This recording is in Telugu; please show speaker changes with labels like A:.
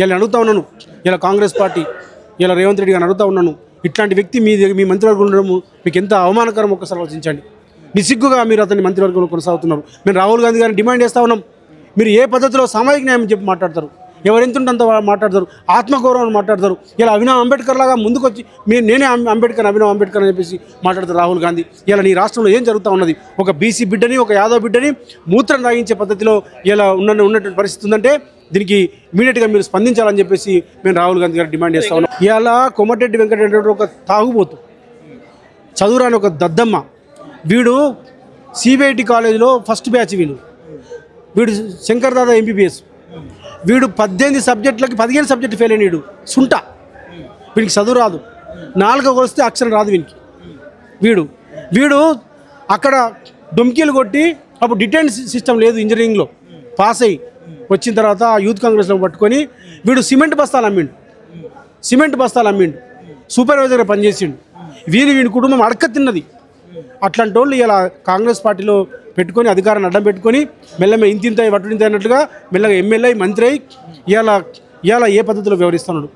A: ఇలా అడుగుతా ఉన్నాను, ఇలా కాంగ్రెస్ పార్టీ ఇలా రేవంత్ రెడ్డి గారిని అడుగుతా ఉన్నాను, ఇట్లాంటి వ్యక్తి మీ మంత్రివర్గంలో ఉండడము మీకు ఎంత అవమానకరం ఒక్కసారి ఆలోచించండి. నిసిగ్గుగా మీరు అతన్ని మంత్రివర్గంలో కొనసాగుతున్నారు. మేము రాహుల్ గాంధీ గారిని డిమాండ్ చేస్తూ ఉన్నాం, మీరు ఏ పద్ధతిలో సామాజిక న్యాయం చెప్పి మాట్లాడతారు, ఎవరెంతుంటే అంత మాట్లాడతారు, ఆత్మగౌరవం మాట్లాడతారు. ఇలా అభినవ్ అంబేద్కర్ లాగా ముందుకొచ్చి నేనే అభినవ్ అంబేద్కర్ అని చెప్పేసి మాట్లాడతారు రాహుల్ గాంధీ. ఇలా నీ రాష్ట్రంలో ఏం జరుగుతూ ఉన్నది? ఒక బీసీ బిడ్డని, ఒక యాదవ్ బిడ్డని మూత్రం తాగించే పద్ధతిలో ఇలా ఉన్నటువంటి పరిస్థితి ఉందంటే దీనికి ఇమీడియట్గా మీరు స్పందించాలని చెప్పేసి మేము రాహుల్ గాంధీ గారు డిమాండ్ చేస్తా ఉన్నాం. ఇలా కోమటిరెడ్డి వెంకటరెడ్డి ఒక తాగుబోతు, చదువురాని ఒక దద్దమ్మ, వీడు సిబిఐటి కాలేజీలో ఫస్ట్ బ్యాచ్, వీడు శంకర్ దాదా ఎంబీబీఎస్, వీడు 18 సబ్జెక్టులకి 15 సబ్జెక్టు ఫెయిల్ అయినాడు. సుంట, వీడికి చదువు రాదు, నాలుగు వస్తే అక్షరం రాదు వీనికి. వీడు అక్కడ డొంకీలు కొట్టి అప్పుడు డిటెన్స్ సిస్టమ్ లేదు ఇంజనీరింగ్లో, పాస్ అయ్యి వచ్చిన తర్వాత యూత్ కాంగ్రెస్లో పట్టుకొని వీడు సిమెంట్ బస్తాలు అమ్మిండు, సూపర్వైజర్గా పనిచేసిండు. వీని కుటుంబం అడక్క తిన్నది. అట్లాంటి వాళ్ళు ఇలా కాంగ్రెస్ పార్టీలో పెట్టుకొని అధికారాన్ని అడ్డం పెట్టుకొని మెల్లమె ఇంతింత వడ్డింత అన్నట్లుగా మెల్లగా ఎమ్మెల్యే మంత్రి అయి ఇవాళ ఏ పద్ధతిలో వ్యవహరిస్తున్నాడు.